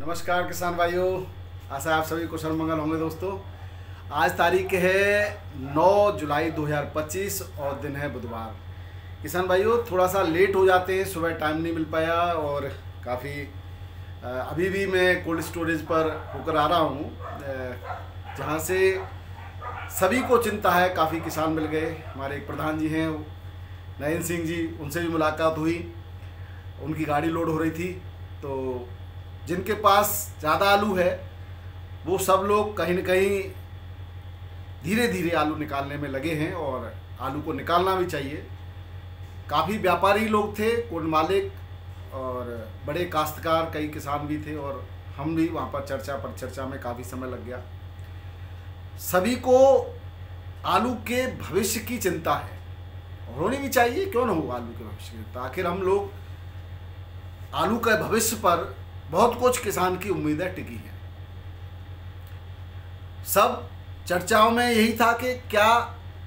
नमस्कार किसान भाइयों, आशा है आप सभी कुशल मंगल होंगे। दोस्तों, आज तारीख है 9 जुलाई 2025 और दिन है बुधवार। किसान भाइयों, थोड़ा सा लेट हो जाते हैं, सुबह टाइम नहीं मिल पाया और काफ़ी अभी भी मैं कोल्ड स्टोरेज पर होकर आ रहा हूँ, जहाँ से सभी को चिंता है। काफ़ी किसान मिल गए। हमारे एक प्रधान जी हैं नयन सिंह जी, उनसे भी मुलाकात हुई। उनकी गाड़ी लोड हो रही थी, तो जिनके पास ज़्यादा आलू है वो सब लोग कहीं न कहीं धीरे धीरे आलू निकालने में लगे हैं और आलू को निकालना भी चाहिए। काफ़ी व्यापारी लोग थे, कुल मालिक और बड़े काश्तकार, कई किसान भी थे और हम भी वहाँ पर चर्चा में काफ़ी समय लग गया। सभी को आलू के भविष्य की चिंता है और होनी भी चाहिए, क्यों ना हो आलू के भविष्य की चिंता। आखिर हम लोग आलू के भविष्य पर बहुत कुछ किसान की उम्मीदें टिकी हैं। सब चर्चाओं में यही था कि क्या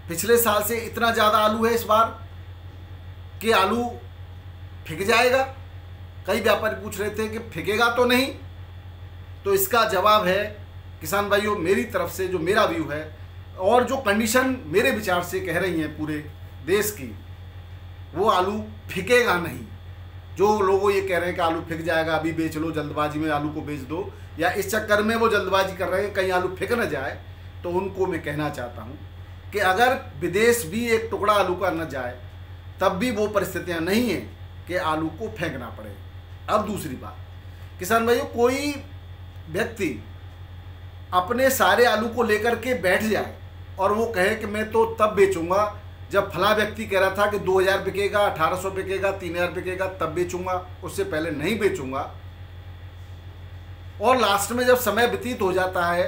पिछले साल से इतना ज़्यादा आलू है इस बार कि आलू फेंक जाएगा। कई व्यापारी पूछ रहे थे कि फेंकेगा तो नहीं। तो इसका जवाब है किसान भाइयों, मेरी तरफ से जो मेरा व्यू है और जो कंडीशन मेरे विचार से कह रही हैं पूरे देश की, वो आलू फेंकेगा नहीं। जो लोगों ये कह रहे हैं कि आलू फेंक जाएगा, अभी बेच लो, जल्दबाजी में आलू को बेच दो, या इस चक्कर में वो जल्दबाजी कर रहे हैं कहीं आलू फेंक न जाए, तो उनको मैं कहना चाहता हूँ कि अगर विदेश भी एक टुकड़ा आलू का न जाए तब भी वो परिस्थितियाँ नहीं हैं कि आलू को फेंकना पड़े। अब दूसरी बात, किसान भाइयों, कोई व्यक्ति अपने सारे आलू को लेकर के बैठ जाए और वो कहे कि मैं तो तब बेचूंगा जब फला व्यक्ति कह रहा था कि 2000 बिकेगा, 1800 बिकेगा, 3000 बिकेगा, तब बेचूंगा, उससे पहले नहीं बेचूंगा, और लास्ट में जब समय व्यतीत हो जाता है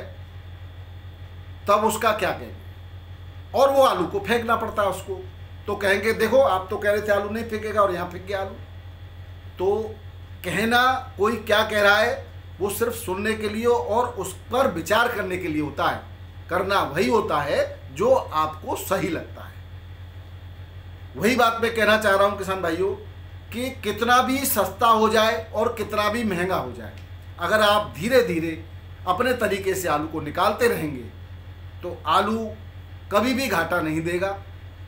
तब उसका क्या कहेंगे और वो आलू को फेंकना पड़ता है उसको। तो कहेंगे देखो आप तो कह रहे थे आलू नहीं फेंकेगा और यहाँ फेंक गया आलू। तो कहना कोई क्या कह रहा है वो सिर्फ सुनने के लिए और उस पर विचार करने के लिए होता है। करना वही होता है जो आपको सही लगता है। वही बात मैं कहना चाह रहा हूं किसान भाइयों कि कितना भी सस्ता हो जाए और कितना भी महंगा हो जाए, अगर आप धीरे धीरे अपने तरीके से आलू को निकालते रहेंगे तो आलू कभी भी घाटा नहीं देगा।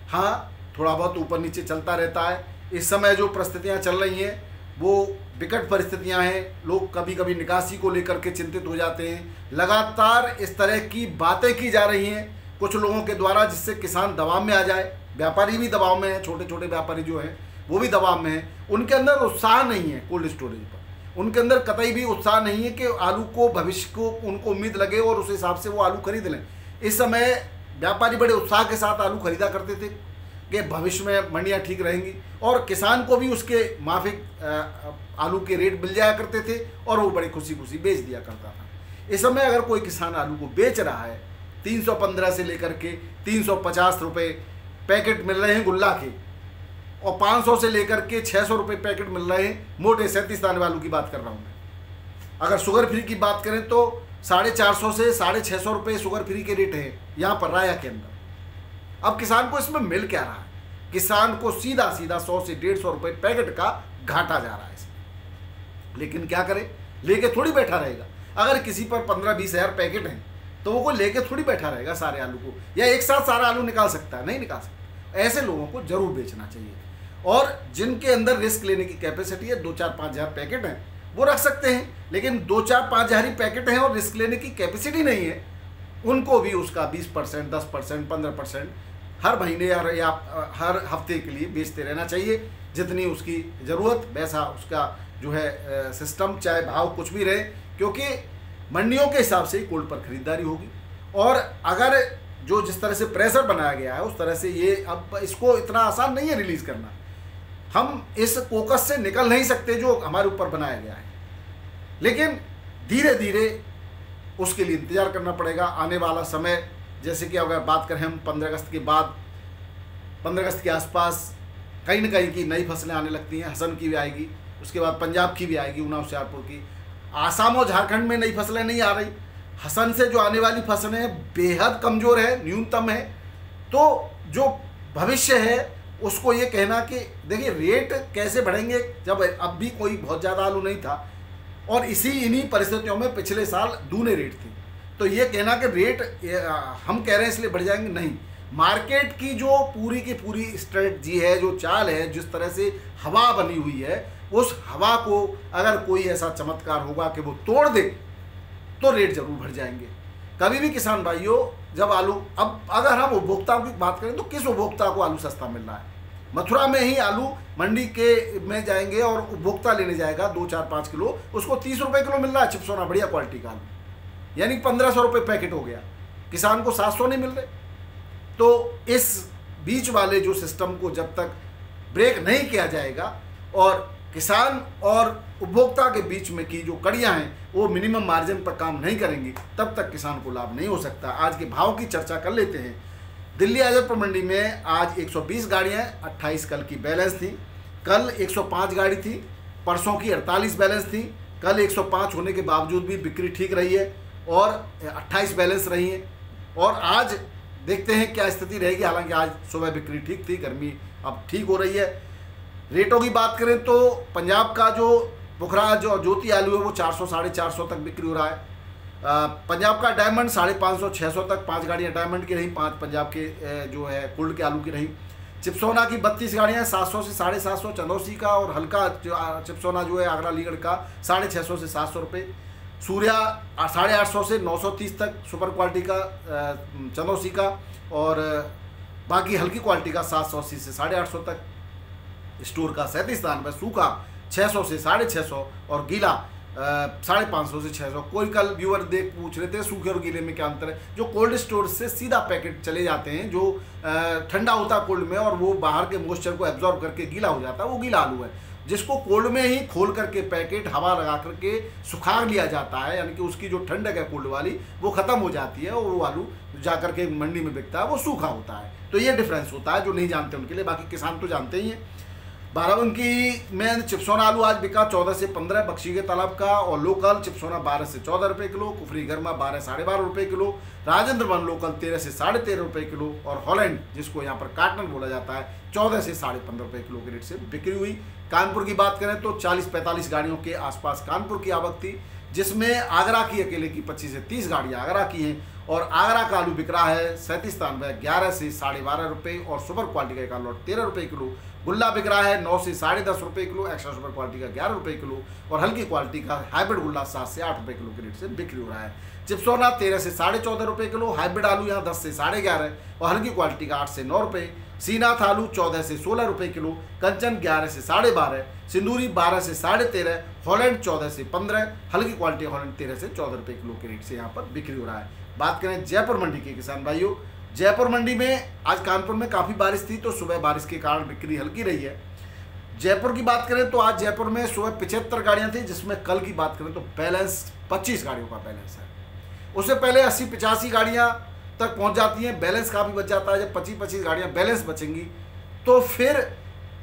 हाँ, थोड़ा बहुत ऊपर नीचे चलता रहता है। इस समय जो परिस्थितियां चल रही हैं वो विकट परिस्थितियां हैं। लोग कभी कभी निकासी को लेकर के चिंतित हो जाते हैं। लगातार इस तरह की बातें की जा रही हैं कुछ लोगों के द्वारा, जिससे किसान दबाव में आ जाए। व्यापारी भी दबाव में है, छोटे छोटे व्यापारी जो हैं वो भी दबाव में हैं। उनके अंदर उत्साह नहीं है कोल्ड स्टोरेज पर, उनके अंदर कतई भी उत्साह नहीं है कि आलू को भविष्य को उनको उम्मीद लगे और उस हिसाब से वो आलू खरीद लें। इस समय व्यापारी बड़े उत्साह के साथ आलू खरीदा करते थे कि भविष्य में मंडियाँ ठीक रहेंगी और किसान को भी उसके माफिक आलू के रेट मिल जाया करते थे और वो बड़ी खुशी खुशी बेच दिया करता था। इस समय अगर कोई किसान आलू को बेच रहा है 315 से लेकर के 350 रुपये पैकेट मिल रहे हैं गुल्ला के, और 500 से लेकर के 600 रुपये पैकेट मिल रहे हैं मोटे 37 दाने आलू की बात कर रहा हूँ मैं। अगर शुगर फ्री की बात करें तो 450 से 650 रुपये शुगर फ्री के रेट हैं यहाँ पर राया के अंदर। अब किसान को इसमें मिल क्या रहा है? किसान को सीधा सीधा 100 से 150 रुपये पैकेट का घाटा जा रहा है इसमें। लेकिन क्या करे, लेके थोड़ी बैठा रहेगा। अगर किसी पर 15-20 हज़ार पैकेट हैं तो वो लेके थोड़ी बैठा रहेगा सारे आलू को, या एक साथ सारा आलू निकाल सकता है? नहीं निकाल सकता। ऐसे लोगों को जरूर बेचना चाहिए। और जिनके अंदर रिस्क लेने की कैपेसिटी है, 2-4-5 हज़ार पैकेट हैं वो रख सकते हैं, लेकिन 2-4-5 हज़ार ही पैकेट हैं और रिस्क लेने की कैपेसिटी नहीं है, उनको भी उसका 20%, 10%, 15% हर महीने या हर हफ्ते के लिए बेचते रहना चाहिए। जितनी उसकी ज़रूरत वैसा उसका जो है सिस्टम, चाहे भाव कुछ भी रहे, क्योंकि मंडियों के हिसाब से ही कोल्ड पर खरीदारी होगी। और अगर जो जिस तरह से प्रेशर बनाया गया है उस तरह से ये अब इसको इतना आसान नहीं है रिलीज़ करना। हम इस फोकस से निकल नहीं सकते जो हमारे ऊपर बनाया गया है, लेकिन धीरे धीरे उसके लिए इंतज़ार करना पड़ेगा। आने वाला समय, जैसे कि अगर बात करें हम 15 अगस्त के बाद, 15 अगस्त के आसपास कहीं न कहीं की नई फसलें आने लगती हैं। हसन की भी आएगी, उसके बाद पंजाब की भी आएगी, ऊना होशियारपुर की। आसाम और झारखंड में नई फसलें नहीं आ रही। हसन से जो आने वाली फसलें बेहद कमज़ोर है, न्यूनतम है। तो जो भविष्य है उसको ये कहना कि देखिए रेट कैसे बढ़ेंगे, जब अब भी कोई बहुत ज़्यादा आलू नहीं था और इन्हीं परिस्थितियों में पिछले साल दूने रेट थे। तो ये कहना कि रेट हम कह रहे हैं इसलिए बढ़ जाएंगे, नहीं। मार्केट की जो पूरी की पूरी स्ट्रेटजी है, जो चाल है, जिस तरह से हवा बनी हुई है, उस हवा को अगर कोई ऐसा चमत्कार होगा कि वो तोड़ दे तो रेट जरूर बढ़ जाएंगे। कभी भी किसान भाइयों, जब आलू, अब अगर हम उपभोक्ताओं की बात करें तो किस उपभोक्ता को आलू सस्ता मिल रहा है? मथुरा में ही आलू मंडी के में जाएंगे और उपभोक्ता लेने जाएगा 2, 4, 5 किलो, उसको 30 रुपये किलो मिल रहा है चिप्सोना बढ़िया क्वालिटी का आलू, यानी 1500 रुपये पैकेट हो गया, किसान को 700 नहीं मिल रहे। तो इस बीच वाले जो सिस्टम को जब तक ब्रेक नहीं किया जाएगा और किसान और उपभोक्ता के बीच में की जो कड़ियां हैं वो मिनिमम मार्जिन पर काम नहीं करेंगी, तब तक किसान को लाभ नहीं हो सकता। आज के भाव की चर्चा कर लेते हैं। दिल्ली आजमपुर मंडी में आज 120 गाड़ियां, 28 कल की बैलेंस थी। कल 105 गाड़ी थी, परसों की 48 बैलेंस थी। कल 105 होने के बावजूद भी बिक्री ठीक रही है और 28 बैलेंस रही है। और आज देखते हैं क्या स्थिति रहेगी। हालांकि आज सुबह बिक्री ठीक थी, गर्मी अब ठीक हो रही है। रेटों की बात करें तो पंजाब का जो पुखराज और ज्योति आलू है वो 400 साढ़े 400 तक बिक्री हो रहा है। पंजाब का डायमंड 550 600 तक, 5 गाड़ियाँ डायमंड की रही, 5 पंजाब के जो है गोल्ड के आलू की रही। चिप्सोना की 32 गाड़ियाँ 700 से 750, चंदौसी का और हल्का जो चिप्सोना जो है आगरा लीगढ़ का 650 से 700 रुपये। सूर्या 850 से 930 तक सुपर क्वालिटी का चंदौसी का, और बाकी हल्की क्वालिटी का 780 से 850 तक। स्टोर का 37 स्थान पर सूखा 600 से 650 और गीला 550 से 600। कोई कल व्यूअर पूछ रहे थे सूखे और गीले में क्या अंतर है। जो कोल्ड स्टोर से सीधा पैकेट चले जाते हैं, जो ठंडा होता है कोल्ड में और वो बाहर के मॉइस्चर को एब्जॉर्ब करके गीला हो जाता है, वो गीला आलू है। जिसको कोल्ड में ही खोल करके पैकेट हवा लगा करके सुखा लिया जाता है, यानी कि उसकी जो ठंडक है कोल्ड वाली वो खत्म हो जाती है और वो आलू जाकर के मंडी में बिकता है, वो सूखा होता है। तो ये डिफरेंस होता है जो नहीं जानते उनके लिए, बाकी किसान तो जानते ही हैं। बाराबंकी में चिप्सोना आलू आज बिका 14 से 15 बख्शी के तालाब का, और लोकल चिप्सोना 12 से 14 रुपये किलो, कुफरी गर्मा 12 साढ़े 12 रुपये किलो, राजेंद्र वन लोकल 13 से 13.5 रुपये किलो, और हॉलैंड जिसको यहाँ पर काटन बोला जाता है 14 से 15.5 रुपये किलो के रेट से बिक्री हुई। कानपुर की बात करें तो 40-45 गाड़ियों के आसपास कानपुर की आवक थी, जिसमें आगरा की अकेले की 25 से 30 गाड़ियाँ आगरा की हैं, और आगरा का आलू बिक रहा है 37 स्थान में 11 से 12.5 रुपये, और सुपर क्वालिटी का एक आलू 13 रुपये किलो। गुल्ला बिक रहा है 9 से 10.5 रुपये किलो, एक्स्ट्रा सुपर क्वालिटी का 11 रुपये किलो, और हल्की क्वालिटी का हाइब्रिड गुल्ला 7 से 8 रुपये किलो के रेट से बिक्री हो रहा है। चिप्सोना 13 से 14.5 रुपये किलो, हाइब्रिड आलू यहाँ 10 से 11.5 और हल्की क्वालिटी का 8 से 9 रुपये। सीनाथ आलू 14 से 16 रुपये किलो, कंचन 11 से 12.5, सिंदूरी 12 से 13.5, हॉलैंड 14 से 15, हल्की क्वालिटी हॉलैंड 13 से 14 रुपये किलो के रेट से यहाँ पर बिक्री हो रहा है। बात करें जयपुर मंडी के किसान भाइयों, जयपुर मंडी में आज कानपुर में काफ़ी बारिश थी तो सुबह बारिश के कारण बिक्री हल्की रही है। जयपुर की बात करें तो आज जयपुर में सुबह 75 गाड़ियाँ थी, जिसमें कल की बात करें तो बैलेंस 25 गाड़ियों का बैलेंस है। उससे पहले 80-85 गाड़ियाँ तक पहुँच जाती हैं, बैलेंस काफ़ी बच जाता है। जब 25-25 गाड़ियाँ बैलेंस बचेंगी तो फिर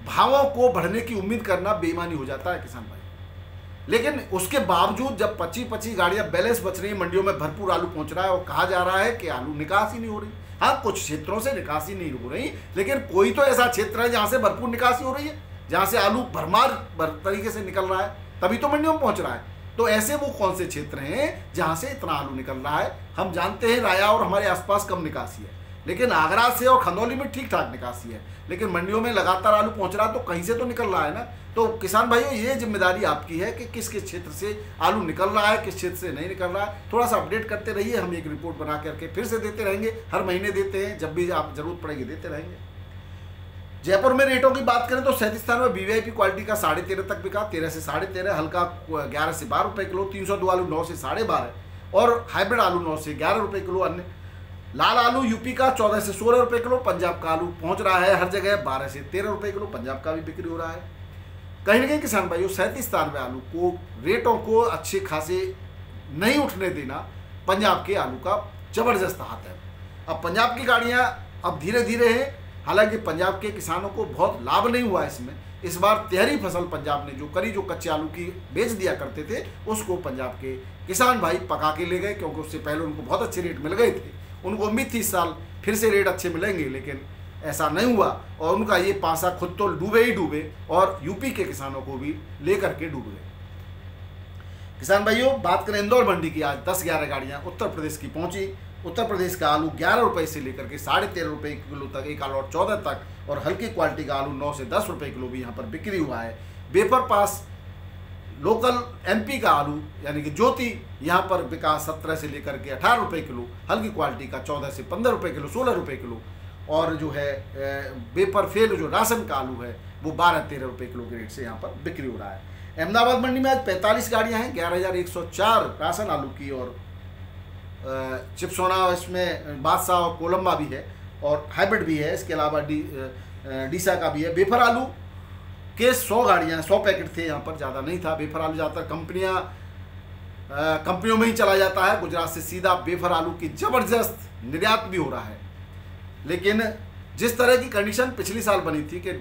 भावों को बढ़ने की उम्मीद करना बेईमानी हो जाता है किसान भाई। लेकिन उसके बावजूद जब 25-25 गाड़ियाँ बैलेंस बच रही हैं, मंडियों में भरपूर आलू पहुँच रहा है और कहा जा रहा है कि आलू निकास ही नहीं हो रही। हाँ, कुछ क्षेत्रों से निकासी नहीं हो रही, लेकिन कोई तो ऐसा क्षेत्र है जहाँ से भरपूर निकासी हो रही है, जहाँ से आलू भरमार तरीके से निकल रहा है, तभी तो मंडियों में पहुँच रहा है। तो ऐसे वो कौन से क्षेत्र हैं जहाँ से इतना आलू निकल रहा है? हम जानते हैं राया और हमारे आसपास कम निकासी है, लेकिन आगरा से और खंदौली में ठीक ठाक निकासी है, लेकिन मंडियों में लगातार आलू पहुँच रहा है तो कहीं से तो निकल रहा है ना। तो किसान भाइयों, ये जिम्मेदारी आपकी है कि किस किस क्षेत्र से आलू निकल रहा है, किस क्षेत्र से नहीं निकल रहा है। थोड़ा सा अपडेट करते रहिए, हम एक रिपोर्ट बना करके फिर से देते रहेंगे, हर महीने देते हैं, जब भी आप जरूरत पड़ेगी देते रहेंगे। जयपुर में रेटों की बात करें तो 37 स्थान में वीवीआईपी क्वालिटी का 13.5 तक बिका, 13 से 13.5, हल्का 11 से 12 रुपये किलो, 302 आलू 9 से 12.5 और हाइब्रिड आलू 9 से 11 रुपये किलो। अन्य लाल आलू यूपी का 14 से 16 रुपये किलो, पंजाब का आलू पहुंच रहा है हर जगह 12 से 13 रुपये किलो, पंजाब का भी बिक्री हो रहा है। कहीं ना कहीं किसान भाइयों 37 स्थान में आलू को रेटों को अच्छे खासे नहीं उठने देना पंजाब के आलू का जबरदस्त हाथ है। अब पंजाब की गाड़ियाँ अब धीरे धीरे हैं, हालांकि पंजाब के किसानों को बहुत लाभ नहीं हुआ इसमें। इस बार तिहरी फसल पंजाब ने जो करी, जो कच्चे आलू की बेच दिया करते थे, उसको पंजाब के किसान भाई पका के ले गए, क्योंकि उससे पहले उनको बहुत अच्छे रेट मिल गए थे। उनको उम्मीद थी इस साल फिर से रेट अच्छे मिलेंगे, लेकिन ऐसा नहीं हुआ और उनका ये पासा खुद तो डूबे ही डूबे और यूपी के किसानों को भी लेकर के डूब गए। किसान भाइयों, बात करें इंदौर मंडी की, आज 10-11 गाड़ियां उत्तर प्रदेश की पहुंची। उत्तर प्रदेश का आलू 11 रुपये से लेकर के 13.5 रुपये किलो तक, एक आलू 14 तक, और हल्की क्वालिटी का आलू 9 से 10 रुपये किलो भी यहाँ पर बिक्री हुआ है। बेपर पास लोकल एमपी का आलू यानी कि ज्योति यहाँ पर बिका 17 से लेकर के 18 रुपये किलो, हल्की क्वालिटी का 14 से 15 रुपये किलो, 16 रुपये किलो, और जो है बेपर फेल जो राशन का आलू है वो 12-13 रुपये किलो के रेट से यहाँ पर बिक्री हो रहा है। अहमदाबाद मंडी में आज 45 गाड़ियाँ हैं, 11,104 राशन आलू की, और चिप्सोना इसमें बादशाह और कोलंबा भी है, और हाइब्रिड भी है। इसके अलावा डीसा का भी है। बेफर आलू के 100 गाड़ियाँ, 100 पैकेट थे यहाँ पर, ज़्यादा नहीं था। बेफर आलू ज़्यादातर कंपनियों में ही चला जाता है। गुजरात से सीधा बेफर आलू की ज़बरदस्त निर्यात भी हो रहा है। लेकिन जिस तरह की कंडीशन पिछली साल बनी थी कि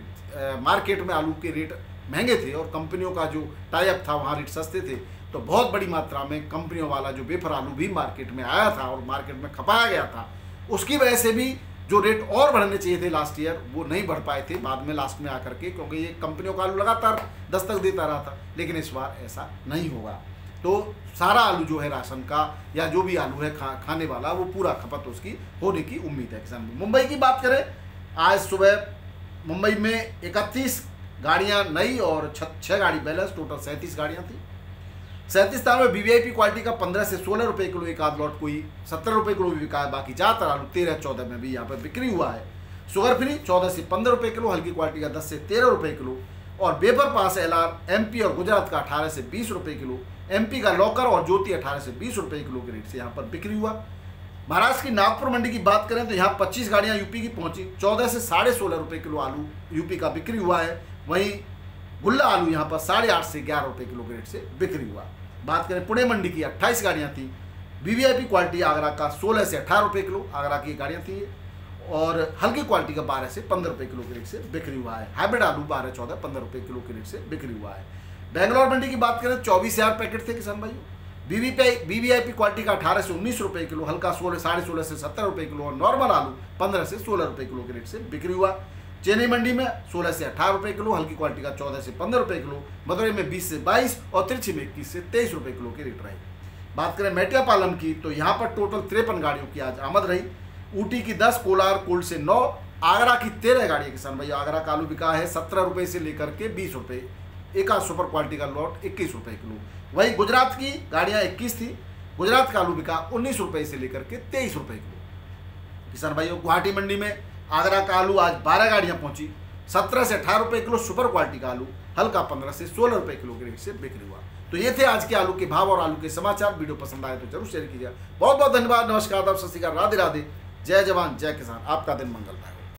मार्केट में आलू के रेट महंगे थे और कंपनियों का जो टाई अप था वहाँ रेट सस्ते थे, तो बहुत बड़ी मात्रा में कंपनियों वाला जो बेफर आलू भी मार्केट में आया था और मार्केट में खपाया गया था। उसकी वजह से भी जो रेट और बढ़ने चाहिए थे लास्ट ईयर, वो नहीं बढ़ पाए थे बाद में लास्ट में आकर के, क्योंकि ये कंपनियों का आलू लगातार दस्तक देता रहा था। लेकिन इस बार ऐसा नहीं होगा। तो सारा आलू जो है राशन का या जो भी आलू है खाने वाला, वो पूरा खपत उसकी होने की उम्मीद है किसान। मुंबई की बात करें, आज सुबह मुंबई में 31 गाड़ियाँ नई और 6 गाड़ी बैलेंस, टोटल 37 गाड़ियाँ थी। 37 दाम में वीवीआईपी क्वालिटी का 15 से 16 रुपये किलो एक आध लॉट, कोई 17 रुपये किलो भी बिका है। बाकी ज़्यादातर आलू 13-14 में भी यहाँ पर बिक्री हुआ है। शुगर फ्री 14 से 15 रुपये किलो, हल्की क्वालिटी का 10 से 13 रुपये किलो, और बेपर पास एलआर एमपी और गुजरात का 18 से 20 रुपये किलो, एमपी का लॉकर और ज्योति 18 से 20 रुपये किलो के रेट से यहाँ पर बिक्री हुआ। महाराष्ट्र की नागपुर मंडी की बात करें तो यहाँ 25 गाड़ियाँ यूपी की पहुँची, 14 से 16.5 रुपये किलो आलू यूपी का बिक्री हुआ है। वहीं गुल्ला आलू यहाँ पर 8.5 से 11 रुपये किलो के रेट से बिक्री हुआ। बात करें पुणे मंडी की, 28 गाड़ियाँ थी। वीवीआईपी क्वालिटी आगरा का 16 से 18 रुपये किलो आगरा की गाड़ियाँ थी, और हल्की क्वालिटी का 12 से 15 रुपये किलो के रेट से बिक्री हुआ है। हाइब्रिड आलू 12, 14, 15 रुपये किलो के रेट से बिक्री हुआ है। बेंगलोर मंडी की बात करें 24,000 पैकेट थे किसान भाइयों। वीवीआईपी क्वालिटी का 18 से 19 रुपये किलो, हल्का 16 से 17 रुपये किलो, और नॉर्मल आलू 15 से 16 रुपये किलो के रेट से बिक्री हुआ। चेन्नई मंडी में 16 से 18 रुपये किलो, हल्की क्वालिटी का 14 से 15 रुपये किलो, मदुरई में 20 से 22 और तिरछी में 21 से 23 रुपये किलो की रेट रही। बात करें मेटियापालम की तो यहाँ पर टोटल 53 गाड़ियों की आज आमद रही। ऊटी की 10, कोलार कोल्ड से 9, आगरा की 13 गाड़ियाँ किसान भाई। आगरा का आलू बिका है 17 रुपये से लेकर के 20 रुपये, एक आध सुपर क्वालिटी का लॉट 21 रुपये किलो। वही गुजरात की गाड़ियाँ 21 थी, गुजरात का आलू बिका 19 रुपये से लेकर के 23 रुपये किलो किसान भाइयों। गुवाहाटी मंडी में आगरा का आलू आज 12 गाड़ियाँ पहुंची, 17 से 18 रुपये किलो सुपर क्वालिटी का आलू, हल्का 15 से 16 रुपये किलो के रेट से बिक्री हुआ। तो ये थे आज के आलू के भाव और आलू के समाचार। वीडियो पसंद आए तो जरूर शेयर कीजिएगा। बहुत बहुत धन्यवाद। नमस्कार, सत श्री अकाल, राधे राधे, जय जवान जय किसान। आपका दिन मंगलमय हो।